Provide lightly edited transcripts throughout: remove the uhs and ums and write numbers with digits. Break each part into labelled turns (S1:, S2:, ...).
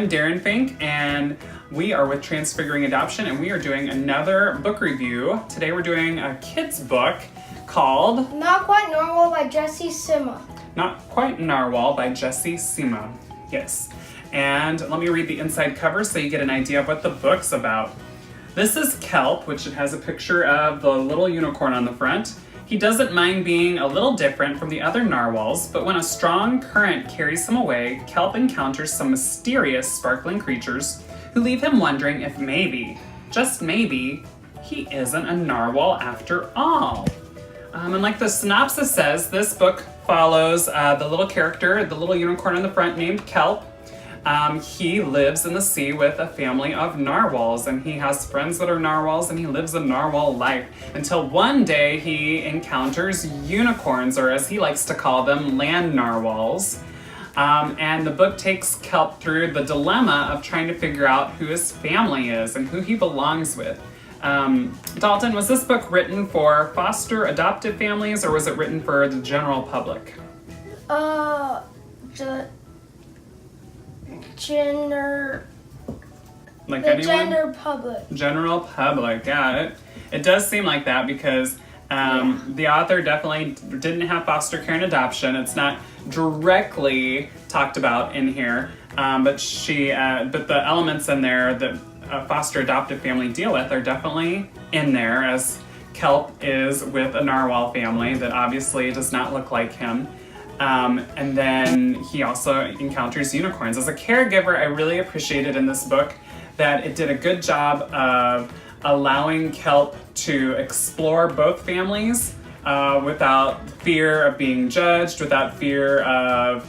S1: I'm Darren Fink, and we are with Transfiguring Adoption, and we are doing another book review. Today we're doing a kid's book called
S2: Not Quite Normal by Jessie Sima.
S1: Not Quite NARWHAL by Jessie Sima. Yes. And let me read the inside cover so you get an idea of what the book's about. This is Kelp, which it has a picture of the little unicorn on the front. He doesn't mind being a little different from the other narwhals, but when a strong current carries him away, Kelp encounters some mysterious sparkling creatures who leave him wondering if maybe, just maybe, he isn't a narwhal after all. And like the synopsis says, this book follows the little character, the little unicorn on the front named Kelp. He lives in the sea with a family of narwhals, and he has friends that are narwhals, and he lives a narwhal life until one day he encounters unicorns, or as he likes to call them, land narwhals. And the book takes Kelp through the dilemma of trying to figure out who his family is and who he belongs with. Dalton, was this book written for foster adoptive families, or was it written for the general public?
S2: General public.
S1: General public, yeah. It does seem like that because the author definitely didn't have foster care and adoption. It's not directly talked about in here, but the elements in there that a foster adoptive family deal with are definitely in there, as Kelp is with a narwhal family that obviously does not look like him. And then he also encounters unicorns. As a caregiver, I really appreciated in this book that it did a good job of allowing Kelp to explore both families without fear of being judged, without fear of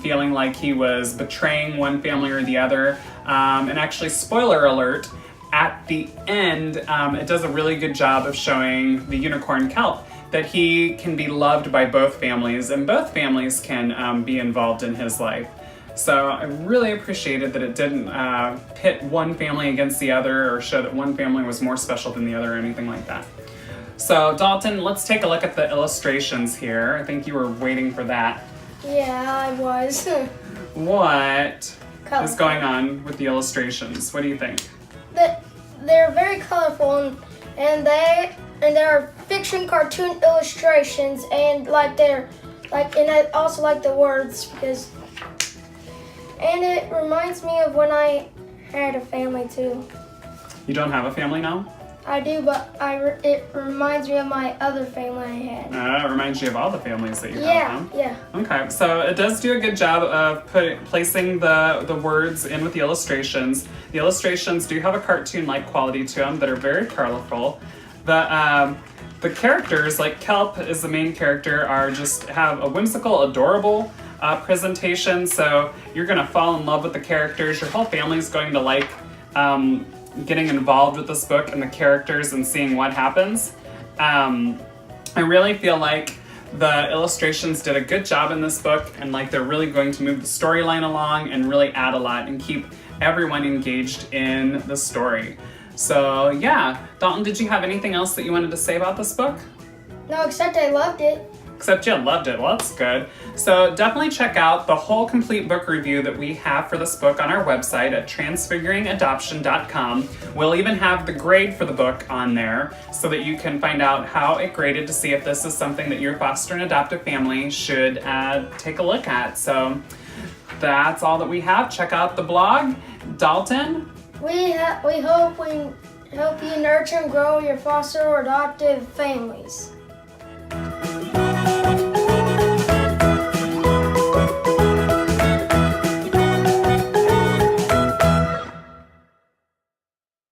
S1: feeling like he was betraying one family or the other. And actually, spoiler alert, at the end, it does a really good job of showing the unicorn Kelp that he can be loved by both families, and both families can be involved in his life. So I really appreciated that it didn't pit one family against the other or show that one family was more special than the other or anything like that. So Dalton, let's take a look at the illustrations here. I think you were waiting for that.
S2: Yeah, I was.
S1: What is going on with the illustrations? What do you think?
S2: They're very colorful, and there are fiction cartoon illustrations, and I also like the words and it reminds me of when I had a family too.
S1: You don't have a family now?
S2: I do, but it reminds me of my other family I had.
S1: It reminds you of all the families that you have, huh?
S2: Yeah.
S1: Okay, so it does do a good job of placing the words in with the illustrations. The illustrations do have a cartoon-like quality to them that are very colorful. The characters, like Kelp is the main character, have a whimsical, adorable presentation, so you're going to fall in love with the characters. Your whole family is going to like getting involved with this book and the characters and seeing what happens. I really feel like the illustrations did a good job in this book, and like they're really going to move the storyline along and really add a lot and keep everyone engaged in the story. So yeah, Dalton, did you have anything else that you wanted to say about this book?
S2: No, except I loved it.
S1: Except you loved it. Well, that's good. So definitely check out the whole complete book review that we have for this book on our website at transfiguringadoption.com. We'll even have the grade for the book on there so that you can find out how it graded to see if this is something that your foster and adoptive family should take a look at. So that's all that we have. Check out the blog. Dalton?
S2: We hope you nurture and grow your foster or adoptive families.